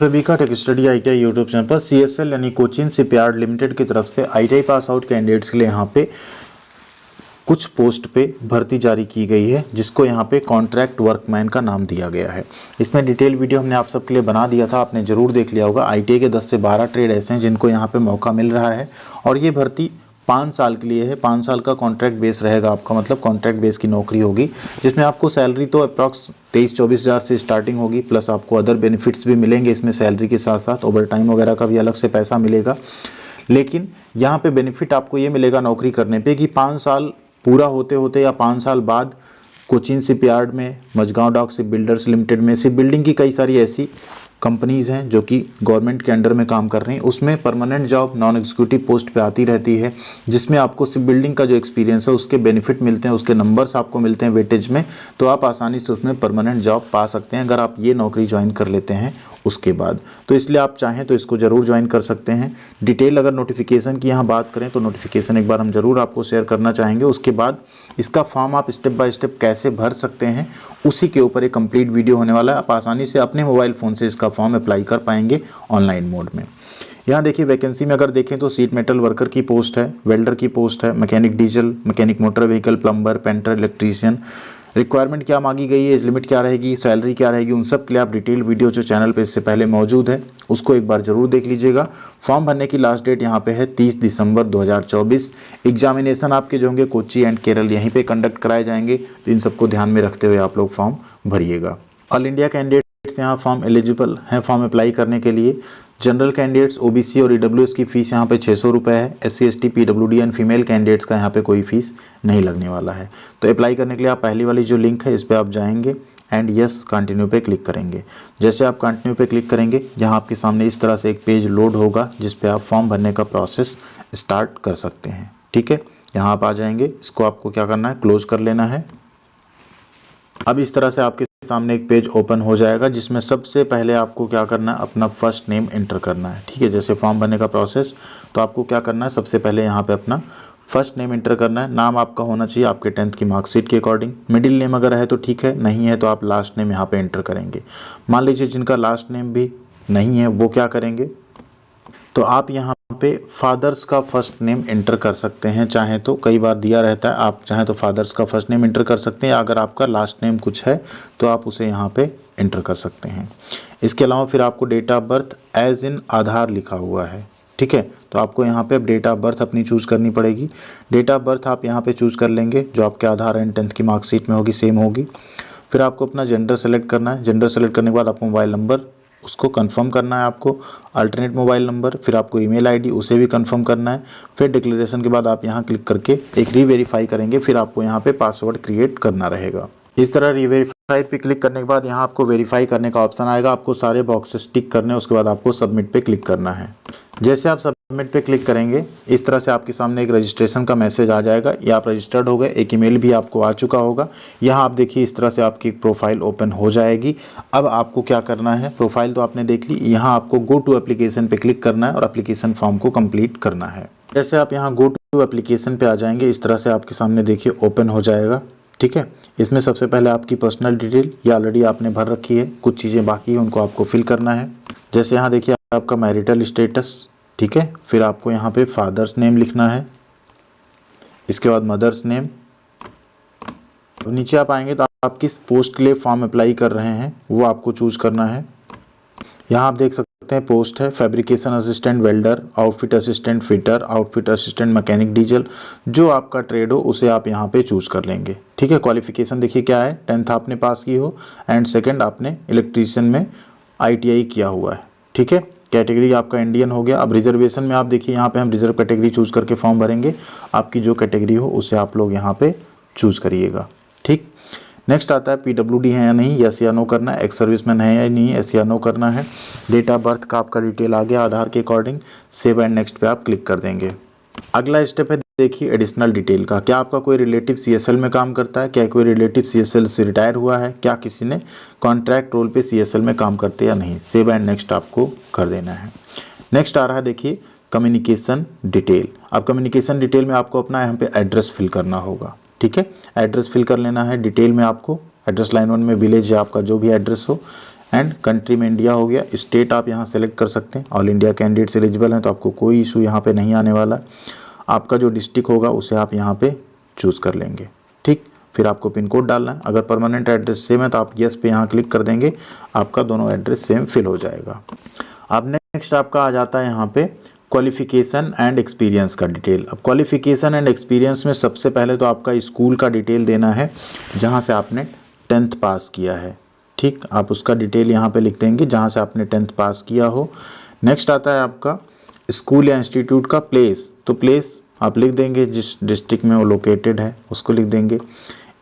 सभी का tech study ITI YouTube channel पर सीएसएल यानी कोचिन शिपयार्ड लिमिटेड की तरफ से आईटीआई पास आउट कैंडिडेट्स के लिए यहाँ पे कुछ पोस्ट पे भर्ती जारी की गई है, जिसको यहाँ पे कॉन्ट्रैक्ट वर्कमैन का नाम दिया गया है। इसमें डिटेल वीडियो हमने आप सबके लिए बना दिया था, आपने ज़रूर देख लिया होगा। आईटीआई के 10 से 12 ट्रेड ऐसे हैं जिनको यहाँ पे मौका मिल रहा है और ये भर्ती 5 साल के लिए है। 5 साल का कॉन्ट्रैक्ट बेस रहेगा आपका, मतलब कॉन्ट्रैक्ट बेस की नौकरी होगी, जिसमें आपको सैलरी तो अप्रॉक्स 23-24 हज़ार से स्टार्टिंग होगी, प्लस आपको अदर बेनिफिट्स भी मिलेंगे इसमें सैलरी के साथ साथ। ओवर टाइम वगैरह का भी अलग से पैसा मिलेगा। लेकिन यहाँ पे बेनिफिट आपको ये मिलेगा नौकरी करने पे कि 5 साल पूरा होते होते या 5 साल बाद कोचिन शिपयार्ड में, Mazagon dock ship builders limited में, शिप बिल्डिंग की कई सारी ऐसी कंपनीज़ हैं जो कि गवर्नमेंट के अंडर में काम कर रही हैं, उसमें permanent job non executive post पे आती रहती है, जिसमें आपको शिप बिल्डिंग का जो एक्सपीरियंस है उसके बेनिफिट मिलते हैं, उसके नंबर्स आपको मिलते हैं वेटेज में, तो आप आसानी से उसमें परमानेंट जॉब पा सकते हैं अगर आप ये नौकरी ज्वाइन कर लेते हैं उसके बाद। तो इसलिए आप चाहें तो इसको ज़रूर ज्वाइन कर सकते हैं। डिटेल अगर नोटिफिकेशन की यहाँ बात करें तो नोटिफिकेशन एक बार हम ज़रूर आपको शेयर करना चाहेंगे। उसके बाद इसका फॉर्म आप स्टेप बाय स्टेप कैसे भर सकते हैं उसी के ऊपर एक कंप्लीट वीडियो होने वाला है। आप आसानी से अपने मोबाइल फ़ोन से इसका फॉर्म अप्लाई कर पाएंगे ऑनलाइन मोड में। यहाँ देखिए वैकेंसी में अगर देखें तो सीट मेटल वर्कर की पोस्ट है, वेल्डर की पोस्ट है, mechanic diesel, mechanic motor vehicle, plumber, painter, electrician. Requirement क्या मांगी गई है, एज लिमिट क्या रहेगी, सैलरी क्या रहेगी, उन सब के लिए आप डिटेल वीडियो जो चैनल पे इससे पहले मौजूद है उसको एक बार ज़रूर देख लीजिएगा। फॉर्म भरने की लास्ट डेट यहाँ पे है 30 दिसंबर 2024। एग्जामिनेशन आपके जो होंगे कोच्चि एंड केरल यहीं पे कंडक्ट कराए जाएंगे, तो इन सबको ध्यान में रखते हुए आप लोग फॉर्म भरिएगा। ऑल इंडिया कैंडिडेट्स यहाँ फॉर्म एलिजिबल हैं फॉर्म अप्लाई करने के लिए। जनरल कैंडिडेट्स ओबीसी और ईडब्ल्यूएस की फ़ीस यहाँ पे 600 रुपये है। SC ST PWD and female candidates का यहाँ पे कोई फ़ीस नहीं लगने वाला है। तो अप्लाई करने के लिए आप पहली वाली जो लिंक है इस पर आप जाएंगे एंड यस कंटिन्यू पे क्लिक करेंगे। जैसे आप कंटिन्यू पे क्लिक करेंगे यहाँ आपके सामने इस तरह से एक पेज लोड होगा जिस पे आप फॉर्म भरने का प्रोसेस स्टार्ट कर सकते हैं। ठीक है, यहाँ आप आ जाएंगे, इसको आपको क्या करना है, क्लोज कर लेना है। अब इस तरह से आपके सामने एक पेज ओपन हो जाएगा जिसमें सबसे पहले आपको क्या करना है, अपना फर्स्ट नेम एंटर करना है। ठीक है, जैसे फॉर्म भरने का प्रोसेस, तो आपको क्या करना है, सबसे पहले यहाँ पे अपना फर्स्ट नेम एंटर करना है। नाम आपका होना चाहिए आपके 10th की मार्कशीट के अकॉर्डिंग। मिडिल नेम अगर है तो ठीक है, नहीं है तो आप लास्ट नेम यहाँ पे एंटर करेंगे। मान लीजिए जिनका लास्ट नेम भी नहीं है वो क्या करेंगे, तो आप यहाँ पे फादर्स का फर्स्ट नेम एंटर कर सकते हैं। चाहे तो कई बार दिया रहता है, आप चाहे तो फादर्स का फर्स्ट नेम एंटर कर सकते हैं, या अगर आपका लास्ट नेम कुछ है तो आप उसे यहाँ पे एंटर कर सकते हैं। इसके अलावा फिर आपको date of birth as in Aadhaar लिखा हुआ है। ठीक है, तो आपको यहाँ पे अब डेट ऑफ बर्थ अपनी चूज़ करनी पड़ेगी। डेट ऑफ बर्थ आप यहाँ पे चूज़ कर लेंगे जो आपके आधार एंड 10th की मार्कशीट में होगी, सेम होगी। फिर आपको अपना जेंडर सेलेक्ट करना है। जेंडर सेलेक्ट करने के बाद आपको मोबाइल नंबर उसको कंफर्म करना है, आपको अल्टरनेट मोबाइल नंबर। फिर आपको ईमेल आईडी उसे भी कंफर्म करना है। फिर डिक्लेरेशन के बाद आप यहाँ क्लिक करके एक रीवेरीफाई करेंगे। फिर आपको यहाँ पे पासवर्ड क्रिएट करना रहेगा। इस तरह रीवेरीफाई पे क्लिक करने के बाद यहाँ आपको वेरीफाई करने का ऑप्शन आएगा। आपको सारे बॉक्सेस टिक करने हैं, उसके बाद आपको सबमिट पे क्लिक करना है। जैसे आप सबमिट पे क्लिक करेंगे इस तरह से आपके सामने एक रजिस्ट्रेशन का मैसेज आ जाएगा। ये आप रजिस्टर्ड हो गए, एक ईमेल भी आपको आ चुका होगा। यहाँ आप देखिए इस तरह से आपकी एक प्रोफाइल ओपन हो जाएगी। अब आपको क्या करना है, प्रोफाइल तो आपने देख ली, यहाँ आपको गो टू एप्लीकेशन पे क्लिक करना है और एप्लीकेशन फॉर्म को कंप्लीट करना है। जैसे आप यहाँ गो टू एप्लीकेशन पे आ जाएंगे इस तरह से आपके सामने देखिए ओपन हो जाएगा। ठीक है, इसमें सबसे पहले आपकी पर्सनल डिटेल ये ऑलरेडी आपने भर रखी है, कुछ चीज़ें बाकी है उनको आपको फिल करना है। जैसे यहाँ देखिए आपका मैरिटल स्टेटस, ठीक है, फिर आपको यहाँ पे फादर्स नेम लिखना है, इसके बाद मदर्स नेम। अब नीचे आप आएंगे तो आप किस पोस्ट के लिए फॉर्म अप्लाई कर रहे हैं वो आपको चूज़ करना है। यहाँ आप देख सकते हैं पोस्ट है fabrication assistant welder, outfit assistant fitter, outfit assistant mechanic diesel. जो आपका ट्रेड हो उसे आप यहाँ पे चूज़ कर लेंगे। ठीक है, क्वालिफिकेशन देखिए क्या है, 10th आपने पास की हो एंड सेकंड आपने इलेक्ट्रीशियन में ITI किया हुआ है। ठीक है, कैटेगरी आपका इंडियन हो गया। अब रिजर्वेशन में आप देखिए यहाँ पे हम रिजर्व कैटेगरी चूज़ करके फॉर्म भरेंगे। आपकी जो कैटेगरी हो उसे आप लोग यहाँ पे चूज़ करिएगा। ठीक, नेक्स्ट आता है पीडब्ल्यूडी है या नहीं, यस या नो करना है। एक्स सर्विसमैन है या नहीं, यस या नो करना है। डेट ऑफ बर्थ का आपका डिटेल आ गया आधार के अकॉर्डिंग। सेव एंड नेक्स्ट पे आप क्लिक कर देंगे। अगला स्टेप है देखिए एडिशनल डिटेल का। क्या आपका कोई रिलेटिव CSL में काम करता है, क्या कोई रिलेटिव CSL से रिटायर हुआ है, क्या किसी ने कॉन्ट्रैक्ट रोल पे CSL में काम करते या नहीं। सेव एंड नेक्स्ट आपको कर देना है। नेक्स्ट आ रहा है देखिए कम्युनिकेशन डिटेल। अब कम्युनिकेशन डिटेल में आपको अपना यहाँ पे एड्रेस फिल करना होगा। ठीक है, एड्रेस फिल कर लेना है। डिटेल में आपको एड्रेस लाइन 1 में विलेज या आपका जो भी एड्रेस हो एंड कंट्री में इंडिया हो गया। स्टेट आप यहाँ सेलेक्ट कर सकते हैं, ऑल इंडिया कैंडिडेट्स एलिजिबल हैं तो आपको कोई इशू यहाँ पे नहीं आने वाला। आपका जो डिस्ट्रिक्ट होगा उसे आप यहाँ पे चूज़ कर लेंगे, ठीक। फिर आपको पिन कोड डालना है। अगर परमानेंट एड्रेस सेम है तो आप येस पे यहाँ क्लिक कर देंगे, आपका दोनों एड्रेस सेम फिल हो जाएगा। अब नेक्स्ट आपका आ जाता है यहाँ पे क्वालिफिकेशन एंड एक्सपीरियंस का डिटेल। अब क्वालिफिकेशन एंड एक्सपीरियंस में सबसे पहले तो आपका स्कूल का डिटेल देना है जहाँ से आपने 10th पास किया है, ठीक। आप उसका डिटेल यहाँ पे लिख देंगे जहाँ से आपने 10th पास किया हो। नेक्स्ट आता है आपका स्कूल या इंस्टीट्यूट का प्लेस, तो प्लेस आप लिख देंगे जिस डिस्ट्रिक्ट में वो लोकेटेड है उसको लिख देंगे।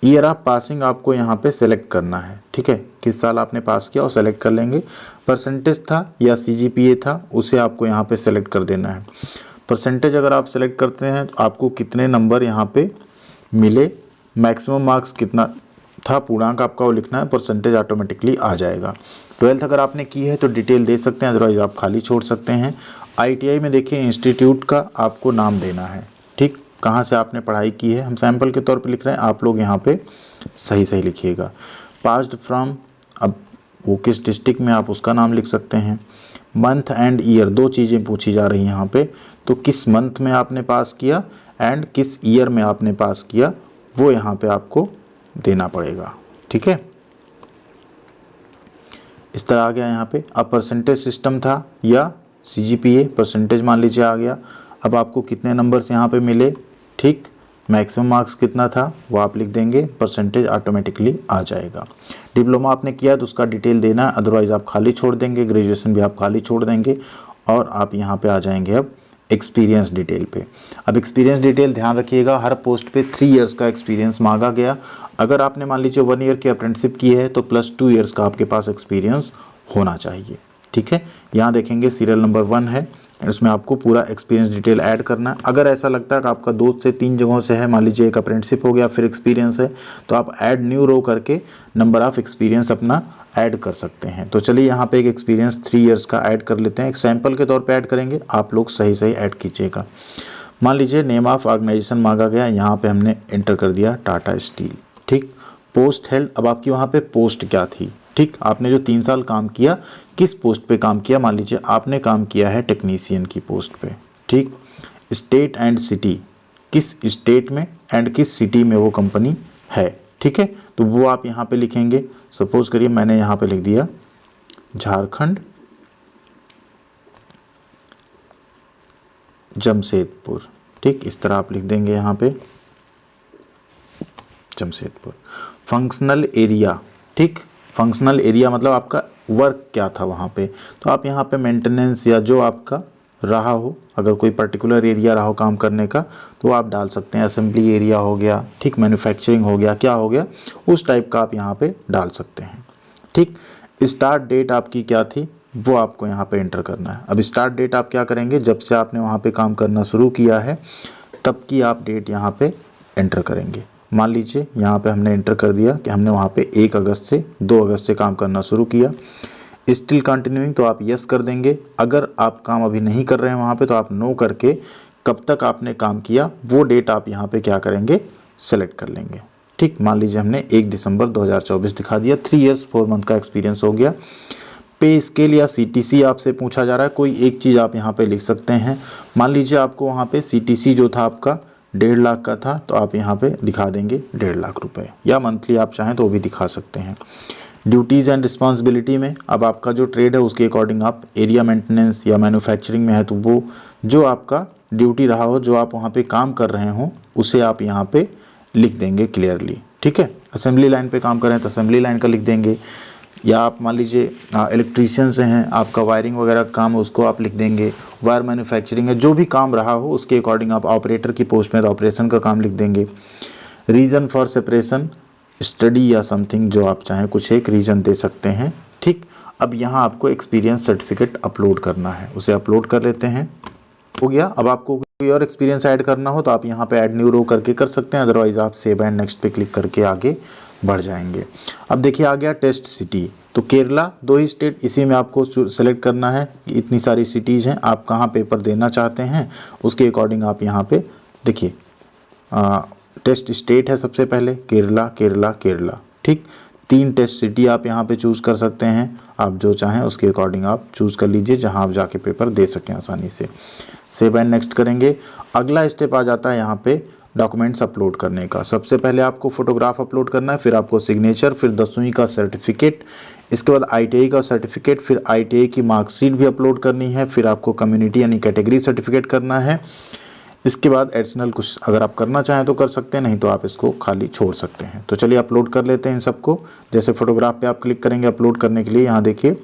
ईयर ऑफ पासिंग आपको यहाँ पे सेलेक्ट करना है, ठीक है, किस साल आपने पास किया और सेलेक्ट कर लेंगे। परसेंटेज था या CGPA था उसे आपको यहाँ पे सेलेक्ट कर देना है। परसेंटेज अगर आप सेलेक्ट करते हैं तो आपको कितने नंबर यहाँ पे मिले, मैक्सिमम मार्क्स कितना था, पूर्णांक आपका वो लिखना है, परसेंटेज ऑटोमेटिकली आ जाएगा। 12th अगर आपने की है तो डिटेल दे सकते हैं, अदरवाइज़ आप खाली छोड़ सकते हैं। ITI में देखिए इंस्टीट्यूट का आपको नाम देना है, ठीक, कहाँ से आपने पढ़ाई की है। हम सैम्पल के तौर पे लिख रहे हैं, आप लोग यहाँ पे सही सही लिखिएगा। पास्ड फ्रॉम, अब वो किस डिस्ट्रिक्ट में आप उसका नाम लिख सकते हैं। मंथ एंड ईयर, दो चीज़ें पूछी जा रही हैं यहाँ पे, तो किस मंथ में आपने पास किया एंड किस ईयर में आपने पास किया वो यहाँ पे आपको देना पड़ेगा, ठीक है। इस तरह आ गया यहाँ पे। अब परसेंटेज सिस्टम था या CGPA, परसेंटेज मान लीजिए आ गया। अब आपको कितने नंबर्स यहाँ पे मिले, ठीक, मैक्सिमम मार्क्स कितना था वो आप लिख देंगे, परसेंटेज ऑटोमेटिकली आ जाएगा। डिप्लोमा आपने किया तो उसका डिटेल देना है, अदरवाइज़ आप खाली छोड़ देंगे। ग्रेजुएशन भी आप खाली छोड़ देंगे और आप यहाँ पे आ जाएंगे अब एक्सपीरियंस डिटेल पे। अब एक्सपीरियंस डिटेल ध्यान रखिएगा, हर पोस्ट पे 3 इयर्स का एक्सपीरियंस मांगा गया। अगर आपने मान लीजिए 1 ईयर की अप्रेंटिसशिप की है तो प्लस 2 इयर्स का आपके पास एक्सपीरियंस होना चाहिए, ठीक है। यहाँ देखेंगे सीरियल नंबर 1 है, इसमें आपको पूरा एक्सपीरियंस डिटेल ऐड करना है। अगर ऐसा लगता है कि आपका 2 से 3 जगहों से है, मान लीजिए एक अप्रेंटिसशिप हो गया फिर एक्सपीरियंस है, तो आप ऐड न्यू रो करके नंबर ऑफ एक्सपीरियंस अपना ऐड कर सकते हैं। तो चलिए यहाँ पे एक एक्सपीरियंस 3 इयर्स का ऐड कर लेते हैं, एक सैंपल के तौर पे ऐड करेंगे, आप लोग सही सही ऐड कीजिएगा। मान लीजिए नेम ऑफ ऑर्गेनाइजेशन मांगा गया, यहाँ पे हमने एंटर कर दिया टाटा स्टील, ठीक। पोस्ट हेल्ड, अब आपकी वहाँ पे पोस्ट क्या थी, ठीक, आपने जो 3 साल काम किया किस पोस्ट पे काम किया, मान लीजिए आपने काम किया है टेक्नीशियन की पोस्ट पे, ठीक। स्टेट एंड सिटी, किस स्टेट में एंड किस सिटी में वो कंपनी है, ठीक है, तो वो आप यहाँ पे लिखेंगे। सपोज करिए मैंने यहाँ पे लिख दिया झारखंड जमशेदपुर, ठीक, इस तरह आप लिख देंगे यहाँ पे जमशेदपुर। फंक्शनल एरिया, ठीक, फंक्शनल एरिया मतलब आपका वर्क क्या था वहाँ पे, तो आप यहाँ पे मेंटेनेंस या जो आपका रहा हो, अगर कोई पर्टिकुलर एरिया रहा हो काम करने का तो आप डाल सकते हैं। असेंबली एरिया हो गया, ठीक, मैन्युफैक्चरिंग हो गया, क्या हो गया उस टाइप का आप यहाँ पे डाल सकते हैं, ठीक। स्टार्ट डेट आपकी क्या थी वो आपको यहाँ पे एंटर करना है। अब स्टार्ट डेट आप क्या करेंगे, जब से आपने वहाँ पे काम करना शुरू किया है तब की आप डेट यहाँ पे एंटर करेंगे। मान लीजिए यहाँ पे हमने एंटर कर दिया कि हमने वहाँ पे 1 अगस्त से 2 अगस्त से काम करना शुरू किया। स्टिल कंटिन्यूइंग तो आप यस कर देंगे। अगर आप काम अभी नहीं कर रहे हैं वहाँ पे तो आप नो करके कब तक आपने काम किया वो डेट आप यहाँ पे क्या करेंगे, सेलेक्ट कर लेंगे, ठीक। मान लीजिए हमने 1 दिसंबर 2024 दिखा दिया। 3 इयर्स 4 मंथ का एक्सपीरियंस हो गया। पे स्केल या CTC आपसे पूछा जा रहा है, कोई एक चीज़ आप यहाँ पे लिख सकते हैं। मान लीजिए आपको वहाँ पे CTC जो था आपका 1.5 लाख का था तो आप यहाँ पे दिखा देंगे 1.5 लाख रुपए, या मंथली आप चाहें तो वो भी दिखा सकते हैं। ड्यूटीज़ एंड रिस्पॉन्सिबिलिटी में अब आपका जो ट्रेड है उसके अकॉर्डिंग आप एरिया मेंटेनेंस या मैन्युफैक्चरिंग में है तो वो जो आपका ड्यूटी रहा हो, जो आप वहाँ पे काम कर रहे हो उसे आप यहाँ पे लिख देंगे क्लियरली, ठीक है। असेंबली लाइन पे काम कर रहे हैं तो असेंबली लाइन का लिख देंगे, या आप मान लीजिए इलेक्ट्रीशियन से हैं, आपका वायरिंग वगैरह का काम है उसको आप लिख देंगे। वायर मैन्युफैक्चरिंग है, जो भी काम रहा हो उसके अकॉर्डिंग आप ऑपरेटर की पोस्ट में तो ऑपरेशन का काम लिख देंगे। रीज़न फॉर सेपरेशन, स्टडी या समथिंग जो आप चाहें कुछ एक रीज़न दे सकते हैं, ठीक। अब यहाँ आपको एक्सपीरियंस सर्टिफिकेट अपलोड करना है, उसे अपलोड कर लेते हैं, हो गया। अब आपको कोई और एक्सपीरियंस ऐड करना हो तो आप यहाँ पे ऐड न्यू रो करके कर सकते हैं, अदरवाइज़ आप सेव एंड नेक्स्ट पे क्लिक करके आगे बढ़ जाएंगे। अब देखिए आ गया टेस्ट सिटी, तो केरला 2 ही स्टेट, इसी में आपको सेलेक्ट करना है। इतनी सारी सिटीज़ हैं, आप कहाँ पेपर देना चाहते हैं उसके अकॉर्डिंग आप यहाँ पे देखिए टेस्ट स्टेट है सबसे पहले केरला केरला केरला, ठीक। 3 टेस्ट सिटी आप यहाँ पे चूज़ कर सकते हैं, आप जो चाहें उसके अकॉर्डिंग आप चूज़ कर लीजिए जहाँ आप जाके पेपर दे सकें आसानी से। सेव एंड नेक्स्ट करेंगे। अगला स्टेप आ जाता है यहाँ पे डॉक्यूमेंट्स अपलोड करने का। सबसे पहले आपको फोटोग्राफ अपलोड करना है, फिर आपको सिग्नेचर, फिर 10वीं का सर्टिफिकेट, इसके बाद ITI का सर्टिफिकेट, फिर ITI की मार्कशीट भी अपलोड करनी है, फिर आपको कम्युनिटी यानी कैटेगरी सर्टिफिकेट करना है। इसके बाद एडिशनल कुछ अगर आप करना चाहें तो कर सकते हैं, नहीं तो आप इसको खाली छोड़ सकते हैं। तो चलिए अपलोड कर लेते हैं इन सबको। जैसे फोटोग्राफ पे आप क्लिक करेंगे अपलोड करने के लिए, यहाँ देखिए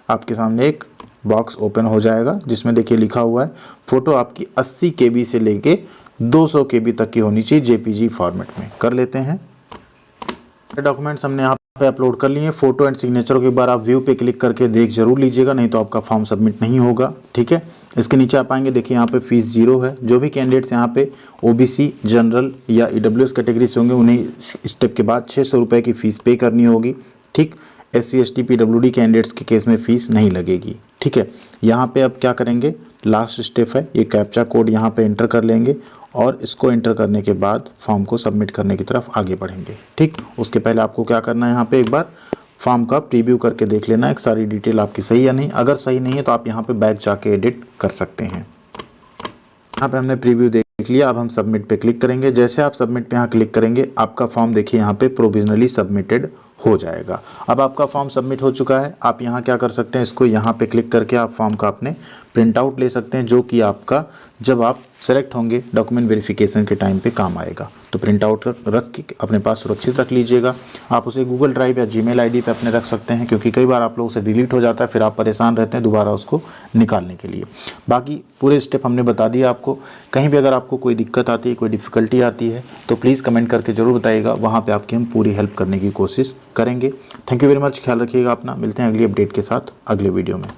आपके सामने एक बॉक्स ओपन हो जाएगा जिसमें देखिए लिखा हुआ है फ़ोटो आपकी 80 KB से लेके 200 KB तक की होनी चाहिए JPG फॉर्मेट में। कर लेते हैं। डॉक्यूमेंट्स हमने यहाँ पे अपलोड कर लिए। फोटो एंड सिग्नेचर के बार आप व्यू पे क्लिक करके देख जरूर लीजिएगा, नहीं तो आपका फॉर्म सबमिट नहीं होगा। ठीक है, इसके नीचे आप आएंगे, देखिए यहाँ पे फीस 0 है। जो भी कैंडिडेट्स यहाँ पे OBC, जनरल या EWS कैटेगरी से होंगे उन्हें स्टेप के बाद 600 रुपये की फ़ीस पे करनी होगी। ठीक, SC ST PWD कैंडिडेट्स के केस में फ़ीस नहीं लगेगी। ठीक है, यहाँ पे अब क्या करेंगे, लास्ट स्टेप है, ये कैप्चा कोड यहाँ पे एंटर कर लेंगे और इसको एंटर करने के बाद फॉर्म को सबमिट करने की तरफ आगे बढ़ेंगे। ठीक, उसके पहले आपको क्या करना है, यहाँ पे एक बार फॉर्म का प्रीव्यू करके देख लेना है, सारी डिटेल आपकी सही या नहीं। अगर सही नहीं है तो आप यहाँ पे बैक जाके एडिट कर सकते हैं। यहाँ पे हमने प्रीव्यू देख लिया, अब हम सबमिट पे क्लिक करेंगे। जैसे आप सबमिट पे यहाँ क्लिक करेंगे आपका फॉर्म देखिए यहाँ पे प्रोविजनली सबमिटेड हो जाएगा। अब आपका फॉर्म सबमिट हो चुका है। आप यहाँ क्या कर सकते हैं, इसको यहाँ पे क्लिक करके आप फॉर्म का अपने प्रिंट आउट ले सकते हैं, जो कि आपका जब आप सेलेक्ट होंगे डॉक्यूमेंट वेरिफिकेशन के टाइम पे काम आएगा। तो प्रिंट आउट रख के अपने पास सुरक्षित रख लीजिएगा। आप उसे गूगल ड्राइव या जीमेल ID पे अपने रख सकते हैं, क्योंकि कई बार आप लोगों से डिलीट हो जाता है, फिर आप परेशान रहते हैं दोबारा उसको निकालने के लिए। बाकी पूरे स्टेप हमने बता दिया आपको। कहीं भी अगर आपको कोई दिक्कत आती है, कोई डिफ़िकल्टी आती है तो प्लीज़ कमेंट करके ज़रूर बताइएगा, वहाँ पर आपकी हम पूरी हेल्प करने की कोशिश करेंगे। थैंक यू वेरी मच, ख्याल रखिएगा अपना। मिलते हैं अगली अपडेट के साथ अगले वीडियो में।